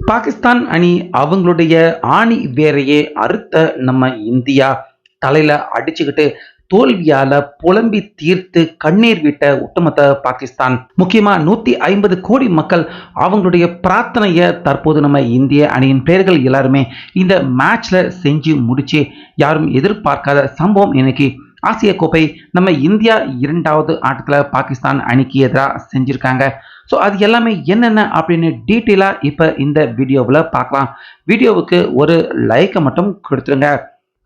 பாகிஸ்தான் அணி அவங்களுடைய ஆணி வேரையே அறுத்த நம்ம இந்தியா தலையில அடிச்சுக்கிட்டு தோல்வியால புலம்பி தீர்த்து கண்ணீர் விட்ட ஒட்டுமொத்த பாகிஸ்தான், முக்கியமா 150 கோடி மக்கள் அவங்களுடைய பிரார்த்தனையை தற்போது நம்ம இந்திய அணியின் பெயர்கள் எல்லாருமே இந்த மேட்ச்ல செஞ்சு முடிச்சு யாரும் எதிர்பார்க்காத சம்பவம் இன்னைக்கு ஆசிய கோப்பை நம்ம இந்தியா இரண்டாவது ஆட்டத்தில் பாகிஸ்தான் அணிக்கு எதிராக செஞ்சிருக்காங்க. ஸோ அது எல்லாமே என்னென்ன அப்படின்னு டீட்டெயிலாக இப்போ இந்த வீடியோவில் பார்க்கலாம். வீடியோவுக்கு ஒரு லைக்கை மட்டும் கொடுத்துருங்க.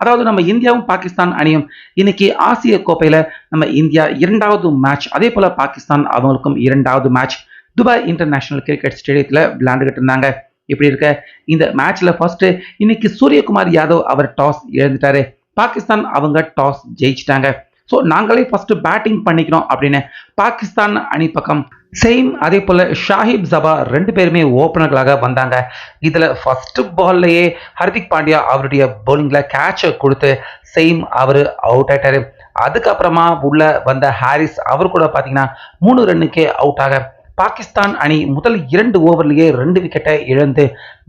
அதாவது நம்ம இந்தியாவும் பாகிஸ்தான் அணியும் இன்னைக்கு ஆசிய கோப்பையில் நம்ம இந்தியா இரண்டாவது மேட்ச், அதே போல் பாகிஸ்தான் அவங்களுக்கும் இரண்டாவது மேட்ச் துபாய் இன்டர்நேஷனல் கிரிக்கெட் ஸ்டேடியத்தில் விளையாண்டுக்கிட்டு இருந்தாங்க. இப்படி இருக்க இந்த மேட்ச்ல ஃபர்ஸ்ட் இன்னைக்கு சூரியகுமார் யாதவ் அவர் டாஸ் இழந்துட்டாரு. பாகிஸ்தான் அவங்க டாஸ் ஜெயிச்சிட்டாங்க. ஸோ நாங்களே ஃபர்ஸ்ட் பேட்டிங் பண்ணிக்கிறோம் அப்படின்னு பாகிஸ்தான் அணி பக்கம் சேம் அதே போல ஷாஹிப் ஜபா ரெண்டு பேருமே ஓப்பனர்களாக வந்தாங்க. இதுல ஃபர்ஸ்ட் பால்லையே ஹர்திக் பாண்டியா அவருடைய பவுலிங்ல கேட்சை கொடுத்து சேம் அவரு அவுட் ஆயிட்டாரு. அதுக்கப்புறமா உள்ள வந்த ஹாரிஸ் அவர் கூட பாத்தீங்கன்னா 3 ரன்னுக்கே அவுட் ஆக பாகிஸ்தான் அணி முதல் 2 ஓவர்லயே 2 விக்கெட்டை இழந்து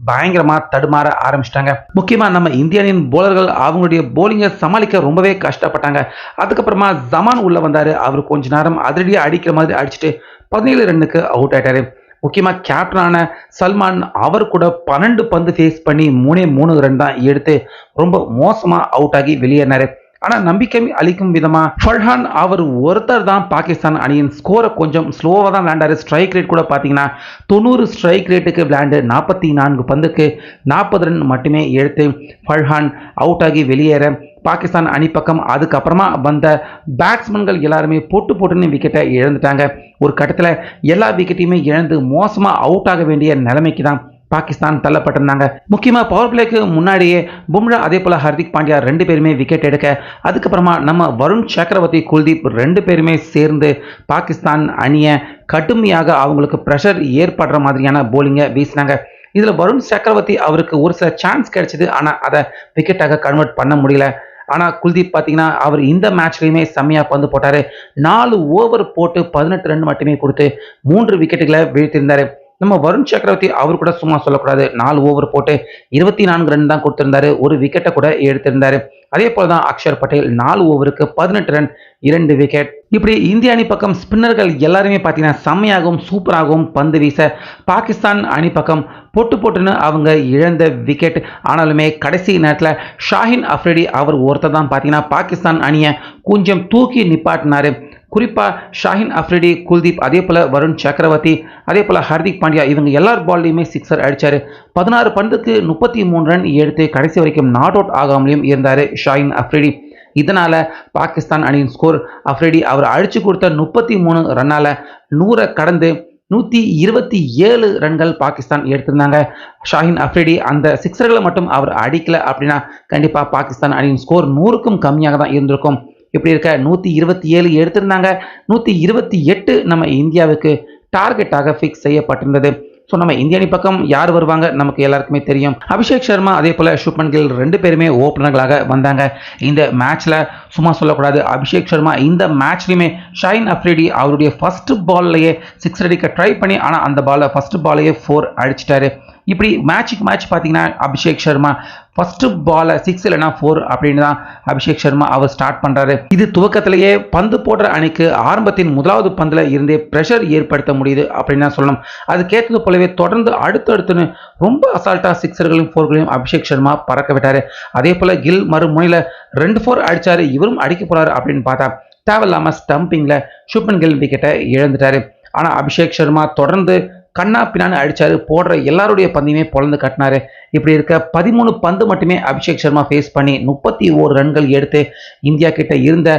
பயங்கரமா தடுமாற ஆரம்பிச்சிட்டாங்க. முக்கியமா நம்ம இந்திய அணியின் போலர்கள் அவங்களுடைய போலிங்கை சமாளிக்க ரொம்பவே கஷ்டப்பட்டாங்க. அதுக்கப்புறமா ஜமான் உள்ள வந்தாரு. அவர் கொஞ்ச நேரம் அதிரடியா அடிக்கிற மாதிரி அடிச்சுட்டு 17 ரன்னுக்கு அவுட் ஆயிட்டாரு. முக்கியமா கேப்டனான சல்மான் அவர் கூட 12 பந்து ஃபேஸ் பண்ணி 3 ரன் தான் எடுத்து ரொம்ப மோசமா அவுட் ஆகி வெளியேறினாரு. ஆனா நம்பிக்கை அளிக்கும் விதமா ஃபர்ஹான் அவர் ஒருத்தர் தான் பாகிஸ்தான் அணியின் ஸ்கோரை கொஞ்சம் ஸ்லோவா தான் விளையாண்டாரு. ஸ்ட்ரைக் ரேட் கூட பாத்தீங்கன்னா 90 ஸ்ட்ரைக் ரேட்டுக்கு விளையாண்டு 44 பந்துக்கு 40 ரன் மட்டுமே எடுத்து ஃபர்ஹான் அவுட் ஆகி வெளியேற பாகிஸ்தான் அணி பக்கம் அதுக்கப்புறமா வந்த பேட்ஸ்மேன்கள் எல்லாருமே போட்டுன்னு விக்கெட்டை இழந்துட்டாங்க. ஒரு கட்டத்தில் எல்லா விக்கெட்டையுமே இழந்து மோசமா அவுட் ஆக வேண்டிய நிலைமைக்கு தான் பாகிஸ்தான் தள்ளப்பட்டிருந்தாங்க. முக்கியமா பவர் பிளேக்கு முன்னாடியே பும்ரா அதே போல ஹர்திக் பாண்டியா ரெண்டு பேருமே விக்கெட் எடுக்க, அதுக்கப்புறமா நம்ம வருண் சக்கரவர்த்தி, குல்தீப் ரெண்டு பேருமே சேர்ந்து பாகிஸ்தான் அணியை கடுமையாக அவங்களுக்கு பிரஷர் ஏற்படுற மாதிரியான போலிங்கை வீசினாங்க. இதுல வருண் சக்கரவர்த்தி அவருக்கு ஒரு சில சான்ஸ் கிடைச்சது, ஆனா அதை விக்கெட்டாக கன்வெர்ட் பண்ண முடியல. ஆனா குல்தீப் பாத்தீங்கன்னா அவர் இந்த மேட்ச்லயுமே செம்மையா பந்து போட்டாரு. 4 ஓவர் போட்டு 18 ரன் மட்டுமே கொடுத்து 3 விக்கெட்டுகளை வீழ்த்திருந்தாரு. நம்ம வருண் சக்கரவர்த்தி அவர் கூட சும்மா சொல்லக்கூடாது. 4 ஓவர் போட்டு 24 ரன் தான் கொடுத்திருந்தாரு, ஒரு விக்கெட்டை கூட எடுத்திருந்தாரு. அதே போலதான் அக்ஷர் பட்டேல் 4 ஓவருக்கு 18 ரன் 2 விக்கெட். இப்படி இந்திய அணி பக்கம் ஸ்பின்னர்கள் எல்லாருமே பார்த்தீங்கன்னா செம்மையாகவும் சூப்பராகவும் பந்து வீச பாகிஸ்தான் அணி பக்கம் போட்டுன்னு அவங்க இழந்த விக்கெட். ஆனாலுமே கடைசி நேரத்தில் ஷாஹின் அஃப்ரிடி அவர் ஒருத்தர் தான் பார்த்தீங்கன்னா பாகிஸ்தான் அணியை கொஞ்சம் தூக்கி நிப்பாட்டினாரு. குறிப்பா ஷாஹின் அஃப்ரிடி, குல்தீப், அதே போல வருண் சக்கரவர்த்தி, அதே போல ஹர்திக் பாண்டியா இவங்க எல்லார் பால்லையுமே சிக்ஸர் அடிச்சாரு. 16 பந்துக்கு 33 ரன் எடுத்து கடைசி வரைக்கும் நாட் அவுட் ஆகாமலையும் இருந்தாரு ஷாஹின் அஃப்ரிடி. இதனால பாகிஸ்தான் அணியின் ஸ்கோர் அஃப்ரிடி அவர் அடிச்சு கொடுத்த 33 ரன்னால 100 கடந்து 127 ரன்கள் பாகிஸ்தான் எடுத்திருந்தாங்க. ஷாஹின் அஃப்ரிடி அந்த சிக்ஸர்களை மட்டும் அவர் அடிக்கல அப்படின்னா கண்டிப்பா பாகிஸ்தான் அணியின் ஸ்கோர் 100க்கும் கம்மியாக தான் இருந்திருக்கும். இப்படி இருக்க 127 எடுத்திருந்தாங்க. 128 நம்ம இந்தியாவுக்கு டார்கெட்டாக ஃபிக்ஸ் செய்யப்பட்டிருந்தது. ஸோ நம்ம இந்திய அணி பக்கம் யார் வருவாங்க நமக்கு எல்லாருக்குமே தெரியும். அபிஷேக் சர்மா அதே போல சுப்மன் கில் ரெண்டு பேருமே ஓப்பனர்களாக வந்தாங்க இந்த மேட்ச்ல. சும்மா சொல்லக்கூடாது, அபிஷேக் சர்மா இந்த மேட்ச்லயுமே ஷாஹின் அஃப்ரிடி அவருடைய ஃபர்ஸ்ட் பால்லையே 6 அடிக்க ட்ரை பண்ணி ஆனா அந்த பால்ல ஃபர்ஸ்ட் பால்லையே 4 அடிச்சிட்டாரு. இப்படி மேட்சுக்கு மேட்ச் பார்த்தீங்கன்னா அபிஷேக் சர்மா ஃபர்ஸ்ட் பால 6 இல்லைனா 4 அப்படின்னு தான் அபிஷேக் சர்மா அவர் ஸ்டார்ட் பண்றாரு. இது துவக்கத்திலேயே பந்து போடுற அணிக்கு ஆரம்பத்தின் முதலாவது பந்துல இருந்தே பிரஷர் ஏற்படுத்த முடியுது அப்படின்னு தான் சொல்லணும். அதுக்கேற்றது போலவே தொடர்ந்து அடுத்தடுத்துன்னு ரொம்ப அசால்ட்டா 6களையும் 4களையும் அபிஷேக் சர்மா பறக்க விட்டாரு. அதே போல கில் மறுமுனையில 2 4 அடிச்சாரு. இவரும் அடிக்க போறாரு அப்படின்னு பார்த்தா தேவையில்லாம ஸ்டம்பிங்ல சுப்மன் கில் விக்கெட்டை இழந்துட்டாரு. ஆனா அபிஷேக் சர்மா தொடர்ந்து கண்ணா பின்னான்னு அடிச்சாரு. போடுற எல்லாருடைய பந்தையுமே பொழந்து கட்டினாரு. இப்படி இருக்க 13 பந்து மட்டுமே அபிஷேக் சர்மா ஃபேஸ் பண்ணி 31 ரன்கள் எடுத்து இந்தியா கிட்ட இருந்த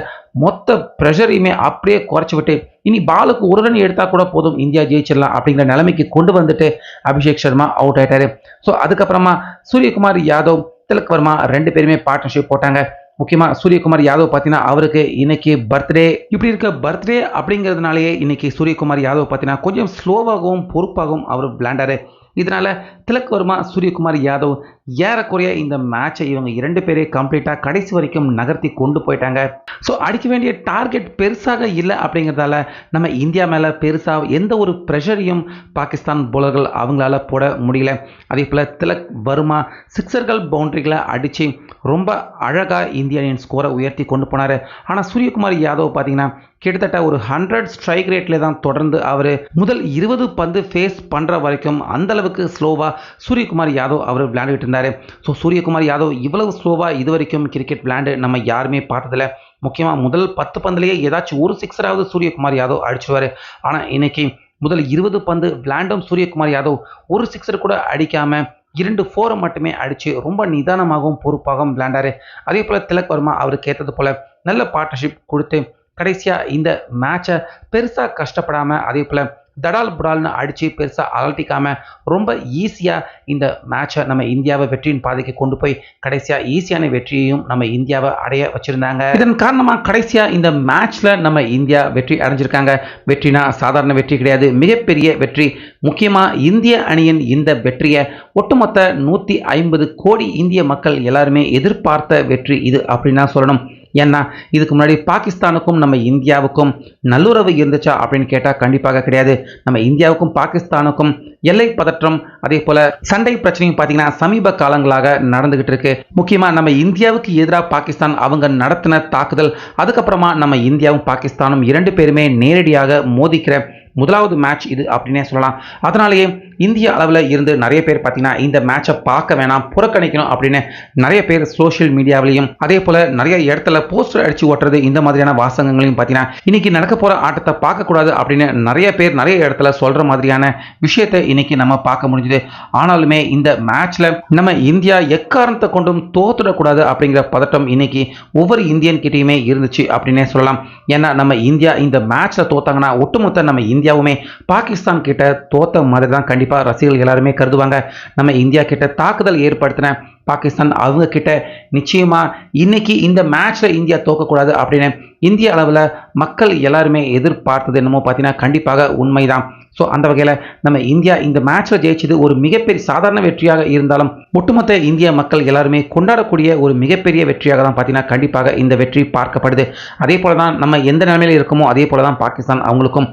மொத்த பிரஷரையுமே அப்படியே குறைச்சி விட்டு இனி பாலுக்கு 1 ரன் எடுத்தா கூட போதும் இந்தியா ஜெயிச்சிடலாம் அப்படிங்கிற நிலைமைக்கு கொண்டு வந்துட்டு அபிஷேக் சர்மா அவுட் ஆயிட்டாரு. ஸோ அதுக்கப்புறமா சூரியகுமார் யாதவ், திலக் வர்மா ரெண்டு பேருமே பார்ட்னர்ஷிப் போட்டாங்க. முக்கியமா சூரியகுமார் யாதவ் பார்த்தீங்கன்னா அவருக்கு இன்னைக்கு பர்த்டே. இப்படி இருக்க பர்த்டே அப்படிங்கிறதுனாலேயே இன்னைக்கு சூரியகுமார் யாதவ் பார்த்தீங்கன்னா கொஞ்சம் ஸ்லோவாகவும் பொறுப்பாகவும் அவர் விளையாண்டாரு. இதனால திலக் வர்மா, சூரியகுமார் யாதவ் ஏறக்குறைய இந்த மேட்சை இவங்க 2 பேரே கம்ப்ளீட்டாக கடைசி வரைக்கும் நகர்த்தி கொண்டு போயிட்டாங்க. ஸோ அடிக்க வேண்டிய டார்கெட் பெருசாக இல்லை அப்படிங்கிறதால நம்ம இந்தியா மேலே பெருசாக எந்த ஒரு ப்ரெஷரையும் பாகிஸ்தான் பவுலர்கள் அவங்களால போட முடியல. அதே போல் திலக் வர்மா சிக்ஸர்கள் பவுண்டரிகளை அடித்து ரொம்ப அழகாக இந்திய அணியின் ஸ்கோரை உயர்த்தி கொண்டு போனார். ஆனால் சூரியகுமார் யாதவ் பார்த்தீங்கன்னா கிட்டத்தட்ட ஒரு 100 ஸ்ட்ரைக் ரேட்ல தான் தொடர்ந்து அவர் முதல் 20 பந்து ஃபேஸ் பண்ணுற வரைக்கும் அந்தளவுக்கு ஸ்லோவாக சூரியகுமார் யாதவ் அவர் விளையாண்டுட்டு இருந்தார். ஸோ சூரியகுமார் யாதவ் இவ்வளவு ஸ்லோவாக இது வரைக்கும் கிரிக்கெட் விளையாண்டு நம்ம யாருமே பார்த்ததில்ல. முக்கியமாக முதல் 10 பந்துலேயே ஏதாச்சும் ஒரு சிக்ஸராவது சூரியகுமார் யாதவ் அடிச்சிடுவார். ஆனால் இன்னைக்கு முதல் 20 பந்து விளையாண்டும் சூரியகுமார் யாதவ் ஒரு சிக்ஸர் கூட அடிக்காமல் 2 4 மட்டுமே அடித்து ரொம்ப நிதானமாகவும் பொறுப்பாகவும் விளையாண்டார். அதே போல் திலக் வர்மா அவருக்கு ஏற்றது போல் நல்ல பார்ட்னர்ஷிப் கொடுத்து கடைசியாக இந்த மேட்சை பெருசாக கஷ்டப்படாமல் அதே போல் தடால் புடால்னு அடித்து பெருசாக அலட்டிக்காமல் ரொம்ப ஈஸியாக இந்த மேட்சை நம்ம இந்தியாவை வெற்றியின் பாதைக்கு கொண்டு போய் கடைசியாக ஈஸியான வெற்றியையும் நம்ம இந்தியாவை அடைய வச்சுருந்தாங்க. இதன் காரணமாக கடைசியாக இந்த மேட்ச்சில் நம்ம இந்தியா வெற்றி அடைஞ்சிருக்காங்க. வெற்றினா சாதாரண வெற்றி கிடையாது, மிகப்பெரிய வெற்றி. முக்கியமாக இந்திய அணியின் இந்த வெற்றியை ஒட்டுமொத்த 150 கோடி இந்திய மக்கள் எல்லாருமே எதிர்பார்த்த வெற்றி இது அப்படின்னு சொல்லணும். ஏன்னா இதுக்கு முன்னாடி பாகிஸ்தானுக்கும் நம்ம இந்தியாவுக்கும் நல்லுறவு இருந்துச்சா அப்படின்னு கேட்டால் கண்டிப்பாக கிடையாது. நம்ம இந்தியாவுக்கும் பாகிஸ்தானுக்கும் எல்லை பதற்றம் அதே போல சண்டை பிரச்சனையும் பார்த்தீங்கன்னா சமீப காலங்களாக நடந்துகிட்டு இருக்கு. முக்கியமாக நம்ம இந்தியாவுக்கு எதிராக பாகிஸ்தான் அவங்க நடத்தின தாக்குதல், அதுக்கப்புறமா நம்ம இந்தியாவும் பாகிஸ்தானும் 2 பேருமே நேரடியாக மோதிக்கிற முதலாவது மேட்ச் இது அப்படின்னே சொல்லலாம். அதனாலேயே இந்திய அளவில் இருந்து நிறைய பேர் பார்த்தீங்கன்னா இந்த மேட்சை பார்க்க வேணாம், புறக்கணிக்கணும் அப்படின்னு நிறைய பேர் சோஷியல் மீடியாவிலையும் அதே போல் நிறைய இடத்துல போஸ்டர் அடித்து ஓட்டுறது இந்த மாதிரியான வாசகங்களையும் பார்த்தீங்கன்னா இன்னைக்கு நடக்க போகிற ஆட்டத்தை பார்க்கக்கூடாது அப்படின்னு நிறைய பேர் நிறைய இடத்துல சொல்கிற மாதிரியான விஷயத்தை இன்னைக்கு நம்ம பார்க்க முடிஞ்சுது. ஆனாலுமே இந்த மேட்ச்சில் நம்ம இந்தியா எக்காரணத்தை கொண்டும் தோத்துடக்கூடாது அப்படிங்கிற பதட்டம் இன்னைக்கு ஒவ்வொரு இந்தியன் கிட்டையுமே இருந்துச்சு அப்படின்னே சொல்லலாம். ஏன்னா நம்ம இந்தியா இந்த மேட்ச்சில் தோத்தாங்கன்னா ஒட்டுமொத்த நம்ம இந்தியாவுமே பாகிஸ்தான் கிட்ட தோத்த மாதிரி தான் கண்டிப்பாக ரசிகர்கள் எல்லாருமே கருதுவாங்க. நம்ம இந்தியா கிட்ட தாக்குதல் ஏற்படுத்தின பாகிஸ்தான் அவங்க கிட்ட நிச்சயமா இன்னைக்கு இந்த மேட்ச்ல இந்தியா தோக்கக்கூடாது அப்படின்னு இந்திய அளவில் மக்கள் எல்லாருமே எதிர்பார்த்தது என்னமோ பார்த்தீங்கன்னா கண்டிப்பாக உண்மைதான். ஸோ அந்த வகையில் நம்ம இந்தியா இந்த மேட்ச்சில் ஜெயிச்சது ஒரு மிகப்பெரிய சாதாரண வெற்றியாக இருந்தாலும் ஒட்டுமொத்த இந்திய மக்கள் எல்லாருமே கொண்டாடக்கூடிய ஒரு மிகப்பெரிய வெற்றியாக தான் பார்த்தீங்கன்னா கண்டிப்பாக இந்த வெற்றி பார்க்கப்படுது. அதே போல தான் நம்ம எந்த நிலைமையில் இருக்கோமோ அதே போல தான் பாகிஸ்தான் அவங்களுக்கும்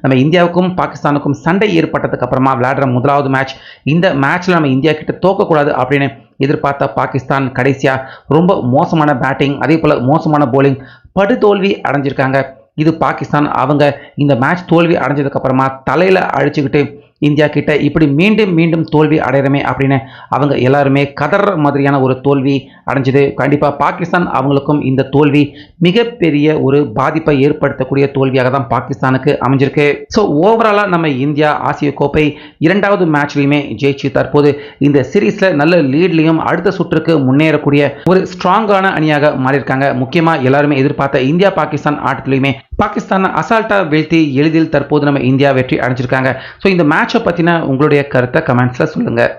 நம்ம இந்தியாவுக்கும் பாகிஸ்தானுக்கும் சண்டை ஏற்பட்டதுக்கு அப்புறமா விளையாடுற முதலாவது மேட்ச். இந்த மேட்ச்ல நம்ம இந்தியா கிட்ட தோக்கக்கூடாது அப்படின்னு எதிர்பார்த்த பாகிஸ்தான் கடைசியாக ரொம்ப மோசமான பேட்டிங் அதே போல் மோசமான போலிங் படுதோல்வி அடைஞ்சிருக்காங்க. இது பாகிஸ்தான் அவங்க இந்த மேட்ச் தோல்வி அடைஞ்சதுக்கு அப்புறமா தலையில் அழிச்சுக்கிட்டு இந்தியா கிட்ட இப்படி மீண்டும் தோல்வி அடைகிறமே அப்படின்னு அவங்க எல்லாருமே கதற மாதிரியான ஒரு தோல்வி அடைஞ்சது. கண்டிப்பாக பாகிஸ்தான் அவங்களுக்கும் இந்த தோல்வி மிகப்பெரிய ஒரு பாதிப்பை ஏற்படுத்தக்கூடிய தோல்வியாக தான் பாகிஸ்தானுக்கு அமைஞ்சிருக்கு. ஸோ ஓவராலாக நம்ம இந்தியா ஆசிய கோப்பை 2வது மேட்ச்லையுமே ஜெயிச்சு தற்போது இந்த சீரீஸில் நல்ல லீட்லையும் அடுத்த சுற்றுக்கு முன்னேறக்கூடிய ஒரு ஸ்ட்ராங்கான அணியாக மாறியிருக்காங்க. முக்கியமாக எல்லாருமே எதிர்பார்த்த இந்தியா பாகிஸ்தான் ஆட்டத்திலையுமே பாகிஸ்தான் அசால்ட்டா வீழ்த்தி எளிதில் தற்போது நம்ம இந்தியா வெற்றி அடைஞ்சிருக்காங்க. ஸோ இந்த மேட்சை பற்றின உங்களுடைய கருத்தை கமெண்ட்ஸில் சொல்லுங்கள்.